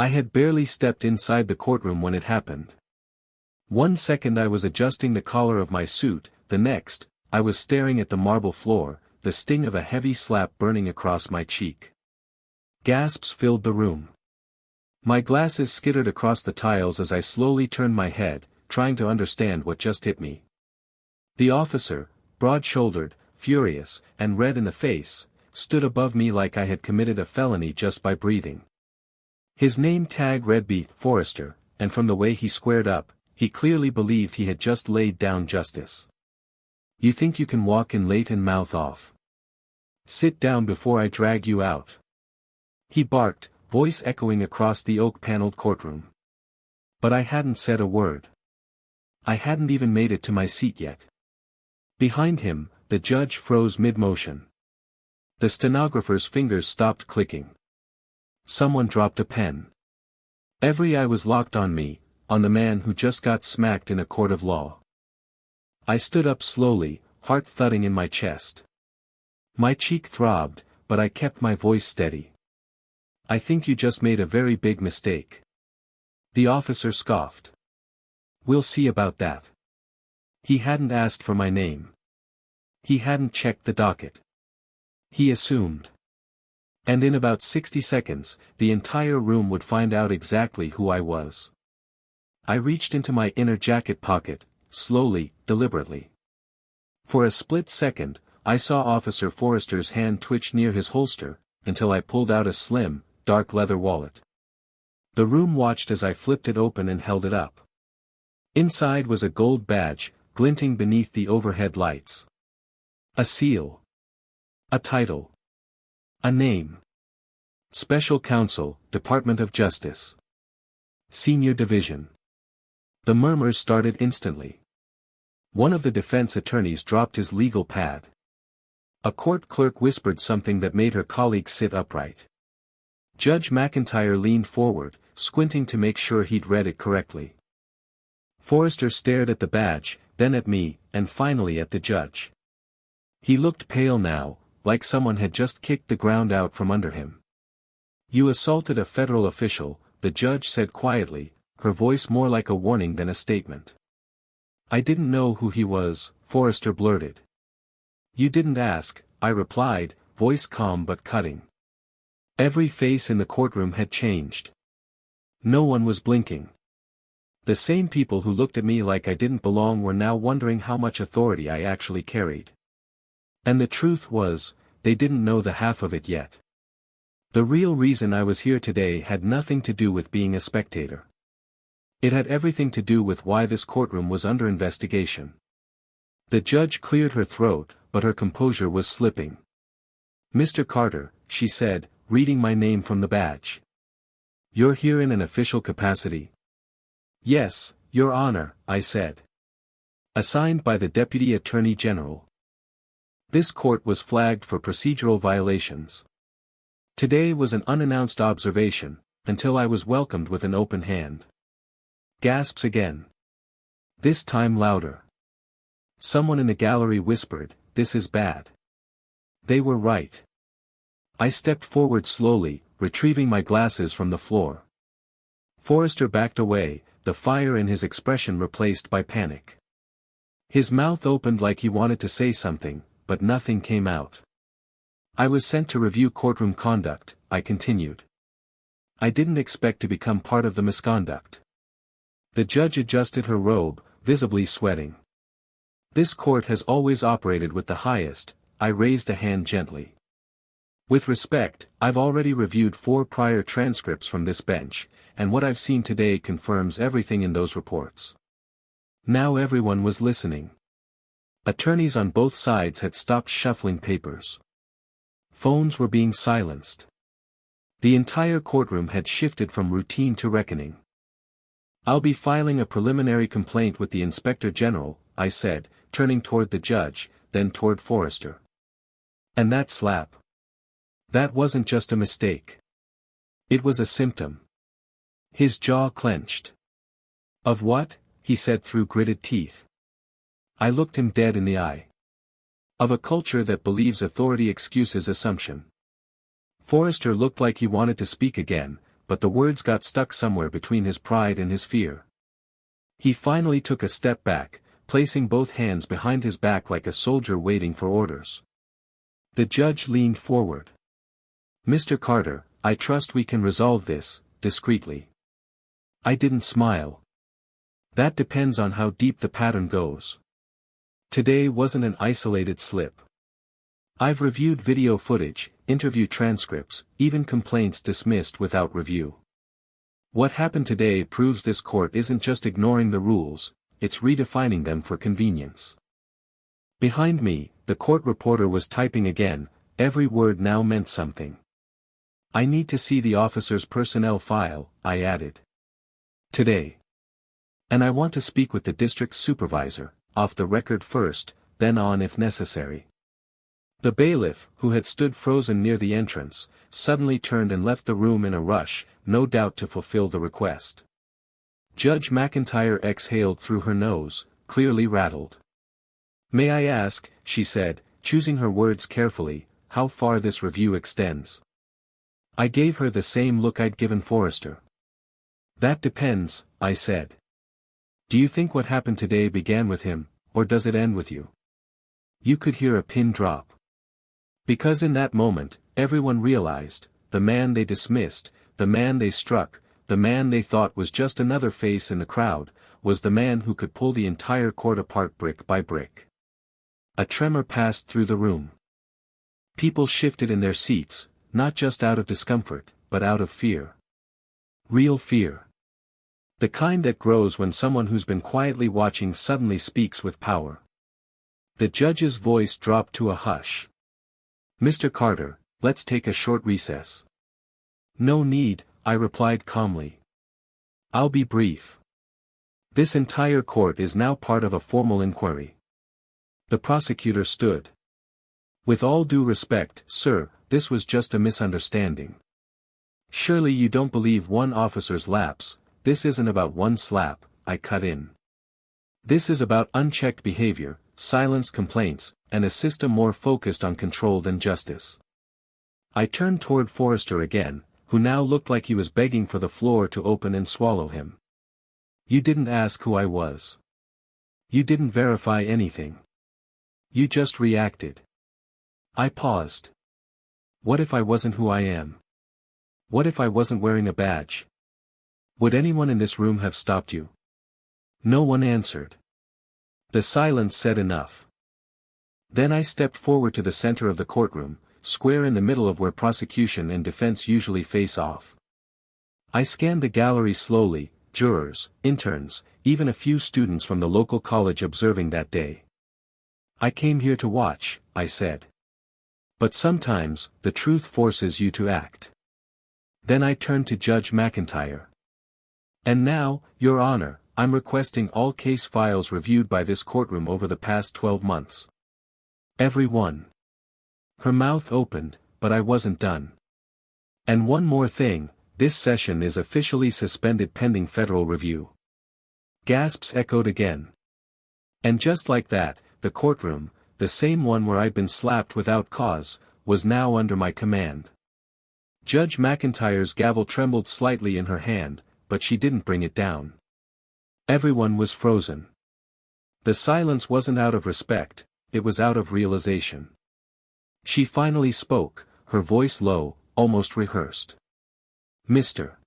I had barely stepped inside the courtroom when it happened. 1 second I was adjusting the collar of my suit, the next, I was staring at the marble floor, the sting of a heavy slap burning across my cheek. Gasps filled the room. My glasses skittered across the tiles as I slowly turned my head, trying to understand what just hit me. The officer, broad-shouldered, furious, and red in the face, stood above me like I had committed a felony just by breathing. His name tag read B. Forrester, and from the way he squared up, he clearly believed he had just laid down justice. You think you can walk in late and mouth off? Sit down before I drag you out. He barked, voice echoing across the oak-paneled courtroom. But I hadn't said a word. I hadn't even made it to my seat yet. Behind him, the judge froze mid-motion. The stenographer's fingers stopped clicking. Someone dropped a pen. Every eye was locked on me, on the man who just got smacked in a court of law. I stood up slowly, heart thudding in my chest. My cheek throbbed, but I kept my voice steady. I think you just made a very big mistake. The officer scoffed. We'll see about that. He hadn't asked for my name. He hadn't checked the docket. He assumed. And in about 60 seconds, the entire room would find out exactly who I was. I reached into my inner jacket pocket, slowly, deliberately. For a split second, I saw Officer Forrester's hand twitch near his holster, until I pulled out a slim, dark leather wallet. The room watched as I flipped it open and held it up. Inside was a gold badge, glinting beneath the overhead lights. A seal. A title. A name. Special Counsel, Department of Justice. Senior Division. The murmurs started instantly. One of the defense attorneys dropped his legal pad. A court clerk whispered something that made her colleague sit upright. Judge McIntyre leaned forward, squinting to make sure he'd read it correctly. Forrester stared at the badge, then at me, and finally at the judge. He looked pale now, like someone had just kicked the ground out from under him. You assaulted a federal official, the judge said quietly, her voice more like a warning than a statement. I didn't know who he was, Forrester blurted. You didn't ask, I replied, voice calm but cutting. Every face in the courtroom had changed. No one was blinking. The same people who looked at me like I didn't belong were now wondering how much authority I actually carried. And the truth was, they didn't know the half of it yet. The real reason I was here today had nothing to do with being a spectator. It had everything to do with why this courtroom was under investigation. The judge cleared her throat, but her composure was slipping. Mr. Carter, she said, reading my name from the badge. You're here in an official capacity? Yes, Your Honor, I said. Assigned by the Deputy Attorney General. This court was flagged for procedural violations. Today was an unannounced observation, until I was welcomed with an open hand. Gasps again. This time louder. Someone in the gallery whispered, "This is bad." They were right. I stepped forward slowly, retrieving my glasses from the floor. Forrester backed away, the fire in his expression replaced by panic. His mouth opened like he wanted to say something, but nothing came out. I was sent to review courtroom conduct, I continued. I didn't expect to become part of the misconduct. The judge adjusted her robe, visibly sweating. This court has always operated with the highest, I raised a hand gently. With respect, I've already reviewed 4 prior transcripts from this bench, and what I've seen today confirms everything in those reports. Now everyone was listening. Attorneys on both sides had stopped shuffling papers. Phones were being silenced. The entire courtroom had shifted from routine to reckoning. I'll be filing a preliminary complaint with the Inspector General, I said, turning toward the judge, then toward Forrester. And that slap. That wasn't just a mistake. It was a symptom. His jaw clenched. Of what? He said through gritted teeth. I looked him dead in the eye. Of a culture that believes authority excuses assumption. Forrester looked like he wanted to speak again, but the words got stuck somewhere between his pride and his fear. He finally took a step back, placing both hands behind his back like a soldier waiting for orders. The judge leaned forward. "Mr. Carter, I trust we can resolve this, discreetly." I didn't smile. "That depends on how deep the pattern goes. Today wasn't an isolated slip. I've reviewed video footage, interview transcripts, even complaints dismissed without review. What happened today proves this court isn't just ignoring the rules, it's redefining them for convenience." Behind me, the court reporter was typing again, every word now meant something. "I need to see the officer's personnel file," I added. "Today. And I want to speak with the district supervisor, off the record first, then on if necessary." The bailiff, who had stood frozen near the entrance, suddenly turned and left the room in a rush, no doubt to fulfill the request. Judge McIntyre exhaled through her nose, clearly rattled. "May I ask," she said, choosing her words carefully, "how far this review extends?" I gave her the same look I'd given Forrester. "That depends," I said. "Do you think what happened today began with him, or does it end with you?" You could hear a pin drop. Because in that moment, everyone realized, the man they dismissed, the man they struck, the man they thought was just another face in the crowd, was the man who could pull the entire court apart brick by brick. A tremor passed through the room. People shifted in their seats, not just out of discomfort, but out of fear. Real fear. The kind that grows when someone who's been quietly watching suddenly speaks with power. The judge's voice dropped to a hush. "Mr. Carter, let's take a short recess." "No need," I replied calmly. "I'll be brief. This entire court is now part of a formal inquiry." The prosecutor stood. "With all due respect, sir, this was just a misunderstanding. Surely you don't believe one officer's lapse, this isn't about one slap," I cut in. "This is about unchecked behavior, silenced complaints, and a system more focused on control than justice." I turned toward Forrester again, who now looked like he was begging for the floor to open and swallow him. "You didn't ask who I was. You didn't verify anything. You just reacted." I paused. "What if I wasn't who I am? What if I wasn't wearing a badge? Would anyone in this room have stopped you?" No one answered. The silence said enough. Then I stepped forward to the center of the courtroom, square in the middle of where prosecution and defense usually face off. I scanned the gallery slowly, jurors, interns, even a few students from the local college observing that day. "I came here to watch," I said. "But sometimes, the truth forces you to act." Then I turned to Judge McIntyre. "And now, Your Honor, I'm requesting all case files reviewed by this courtroom over the past 12 months. Every one." Her mouth opened, but I wasn't done. "And one more thing, this session is officially suspended pending federal review." Gasps echoed again. And just like that, the courtroom, the same one where I'd been slapped without cause, was now under my command. Judge McIntyre's gavel trembled slightly in her hand, but she didn't bring it down. Everyone was frozen. The silence wasn't out of respect, it was out of realization. She finally spoke, her voice low, almost rehearsed. "Mr.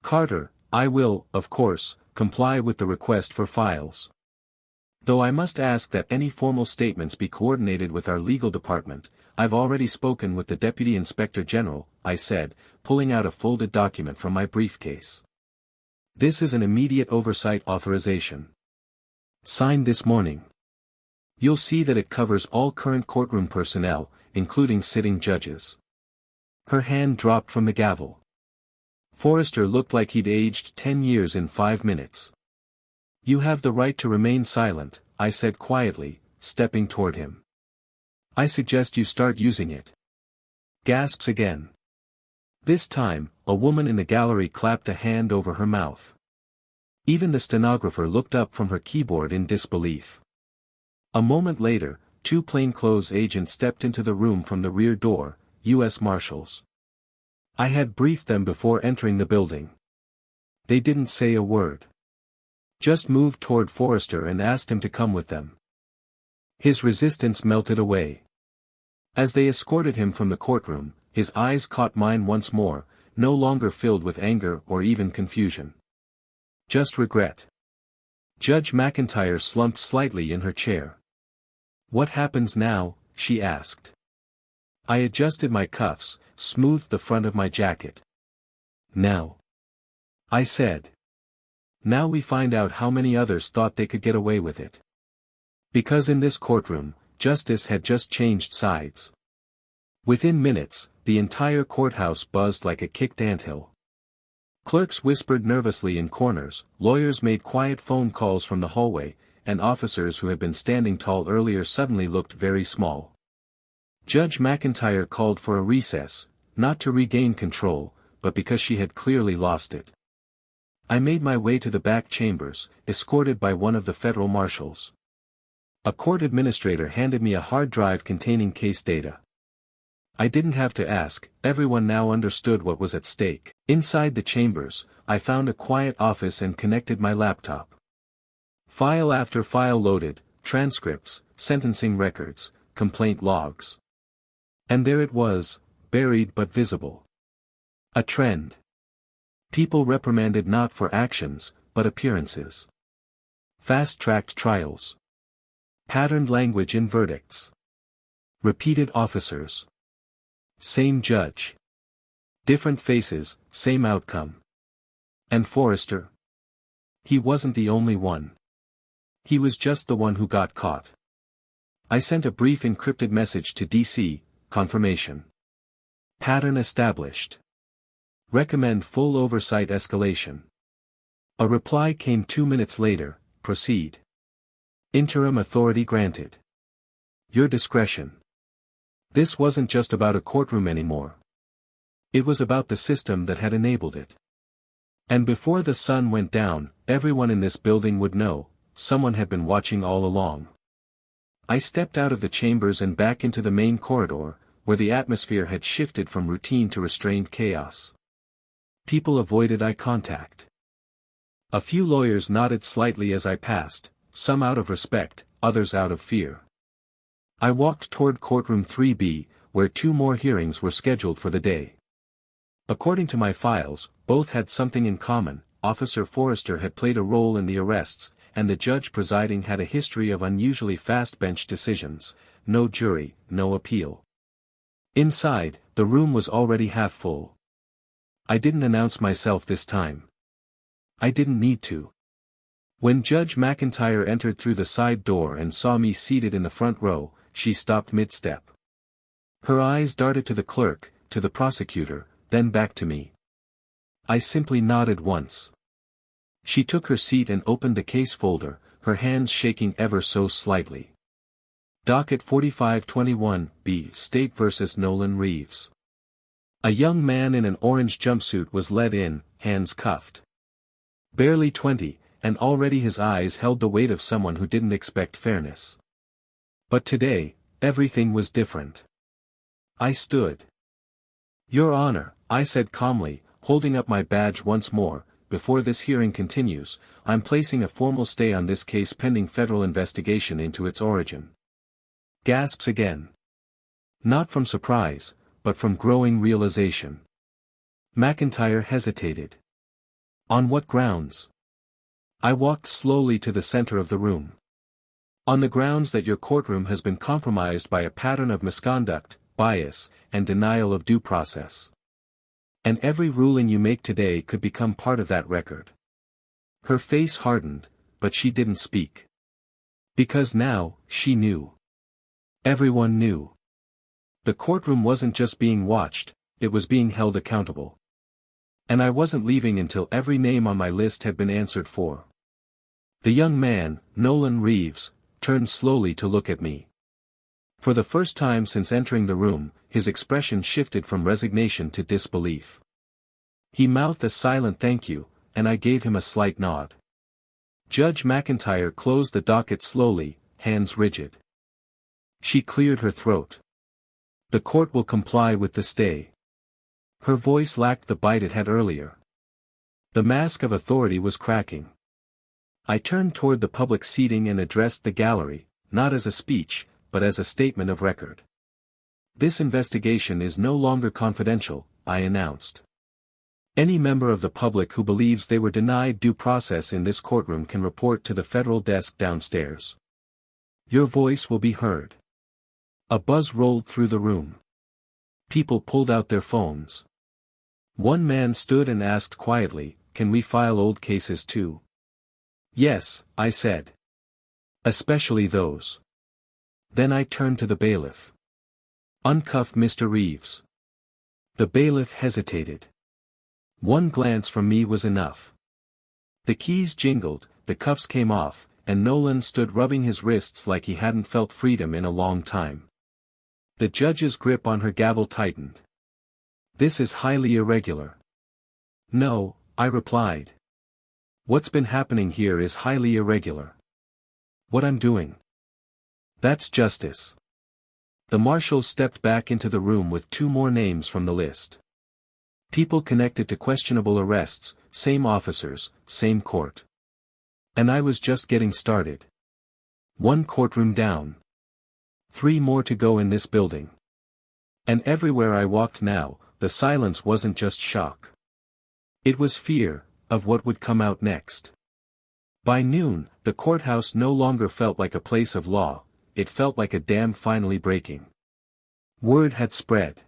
Carter, I will, of course, comply with the request for files. Though I must ask that any formal statements be coordinated with our legal department. I've already spoken with the Deputy Inspector General," I said, pulling out a folded document from my briefcase. "This is an immediate oversight authorization. Signed this morning. You'll see that it covers all current courtroom personnel, including sitting judges." Her hand dropped from the gavel. Forrester looked like he'd aged 10 years in 5 minutes. "You have the right to remain silent," I said quietly, stepping toward him. "I suggest you start using it." Gasps again. This time, a woman in the gallery clapped a hand over her mouth. Even the stenographer looked up from her keyboard in disbelief. A moment later, 2 plainclothes agents stepped into the room from the rear door, U.S. Marshals. I had briefed them before entering the building. They didn't say a word. Just moved toward Forrester and asked him to come with them. His resistance melted away. As they escorted him from the courtroom, his eyes caught mine once more, no longer filled with anger or even confusion. Just regret. Judge McIntyre slumped slightly in her chair. "What happens now?" she asked. I adjusted my cuffs, smoothed the front of my jacket. "Now," I said. "Now we find out how many others thought they could get away with it." Because in this courtroom, justice had just changed sides. Within minutes, the entire courthouse buzzed like a kicked anthill. Clerks whispered nervously in corners, lawyers made quiet phone calls from the hallway, and officers who had been standing tall earlier suddenly looked very small. Judge McIntyre called for a recess, not to regain control, but because she had clearly lost it. I made my way to the back chambers, escorted by one of the federal marshals. A court administrator handed me a hard drive containing case data. I didn't have to ask, everyone now understood what was at stake. Inside the chambers, I found a quiet office and connected my laptop. File after file loaded, transcripts, sentencing records, complaint logs. And there it was, buried but visible. A trend. People reprimanded not for actions, but appearances. Fast-tracked trials. Patterned language in verdicts. Repeated officers. Same judge. Different faces, same outcome. And Forrester? He wasn't the only one. He was just the one who got caught. I sent a brief encrypted message to DC, confirmation. Pattern established. Recommend full oversight escalation. A reply came 2 minutes later, proceed. Interim authority granted. Your discretion. This wasn't just about a courtroom anymore. It was about the system that had enabled it. And before the sun went down, everyone in this building would know, someone had been watching all along. I stepped out of the chambers and back into the main corridor, where the atmosphere had shifted from routine to restrained chaos. People avoided eye contact. A few lawyers nodded slightly as I passed, some out of respect, others out of fear. I walked toward courtroom 3B, where 2 more hearings were scheduled for the day. According to my files, both had something in common. Officer Forrester had played a role in the arrests, and the judge presiding had a history of unusually fast bench decisions. No jury, no appeal. Inside, the room was already half full. I didn't announce myself this time. I didn't need to. When Judge McIntyre entered through the side door and saw me seated in the front row, she stopped mid-step. Her eyes darted to the clerk, to the prosecutor, then back to me. I simply nodded once. She took her seat and opened the case folder, her hands shaking ever so slightly. Docket 4521-B, State vs. Nolan Reeves. A young man in an orange jumpsuit was led in, hands cuffed. Barely 20, and already his eyes held the weight of someone who didn't expect fairness. But today, everything was different. I stood. "Your Honor," I said calmly, holding up my badge once more, "before this hearing continues, I'm placing a formal stay on this case pending federal investigation into its origin." Gasps again. Not from surprise, but from growing realization. McIntyre hesitated. "On what grounds?" I walked slowly to the center of the room. "On the grounds that your courtroom has been compromised by a pattern of misconduct, bias, and denial of due process. And every ruling you make today could become part of that record." Her face hardened, but she didn't speak. Because now, she knew. Everyone knew. The courtroom wasn't just being watched, it was being held accountable. And I wasn't leaving until every name on my list had been answered for. The young man, Nolan Reeves, turned slowly to look at me. For the first time since entering the room, his expression shifted from resignation to disbelief. He mouthed a silent thank you, and I gave him a slight nod. Judge McIntyre closed the docket slowly, hands rigid. She cleared her throat. "The court will comply with the stay." Her voice lacked the bite it had earlier. The mask of authority was cracking. I turned toward the public seating and addressed the gallery, not as a speech, but as a statement of record. This investigation is no longer confidential, I announced. Any member of the public who believes they were denied due process in this courtroom can report to the federal desk downstairs. Your voice will be heard. A buzz rolled through the room. People pulled out their phones. One man stood and asked quietly, "Can we file old cases too?" "Yes," I said. "Especially those." Then I turned to the bailiff. "Uncuff Mr. Reeves." The bailiff hesitated. One glance from me was enough. The keys jingled, the cuffs came off, and Nolan stood rubbing his wrists like he hadn't felt freedom in a long time. The judge's grip on her gavel tightened. "This is highly irregular." "No," I replied. "What's been happening here is highly irregular. What I'm doing. That's justice." The marshals stepped back into the room with two more names from the list. People connected to questionable arrests, same officers, same court. And I was just getting started. One courtroom down. 3 more to go in this building. And everywhere I walked now, the silence wasn't just shock. It was fear, of what would come out next. By noon, the courthouse no longer felt like a place of law, it felt like a dam finally breaking. Word had spread.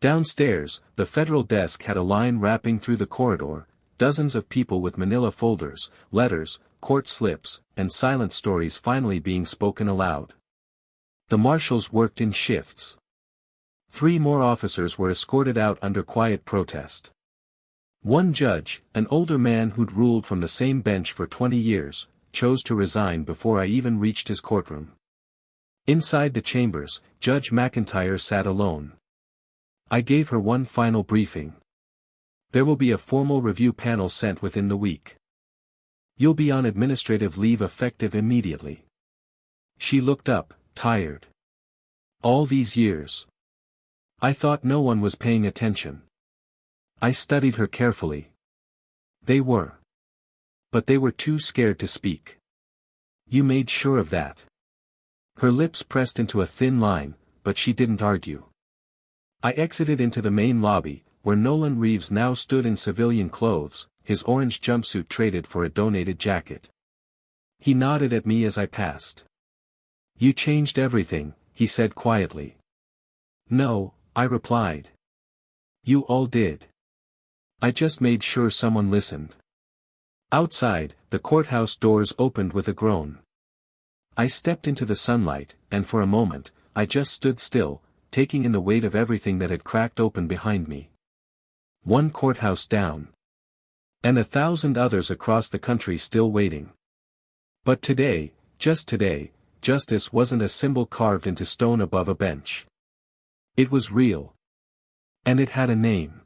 Downstairs, the federal desk had a line wrapping through the corridor, dozens of people with manila folders, letters, court slips, and silent stories finally being spoken aloud. The marshals worked in shifts. 3 more officers were escorted out under quiet protest. One judge, an older man who'd ruled from the same bench for 20 years, chose to resign before I even reached his courtroom. Inside the chambers, Judge McIntyre sat alone. I gave her one final briefing. There will be a formal review panel sent within the week. You'll be on administrative leave effective immediately. She looked up, tired. All these years. I thought no one was paying attention. I studied her carefully. They were. But they were too scared to speak. You made sure of that. Her lips pressed into a thin line, but she didn't argue. I exited into the main lobby, where Nolan Reeves now stood in civilian clothes, his orange jumpsuit traded for a donated jacket. He nodded at me as I passed. "You changed everything," he said quietly. "No," I replied. "You all did. I just made sure someone listened." Outside, the courthouse doors opened with a groan. I stepped into the sunlight, and for a moment, I just stood still, taking in the weight of everything that had cracked open behind me. One courthouse down. And 1,000 others across the country still waiting. But today, just today, justice wasn't a symbol carved into stone above a bench. It was real. And it had a name.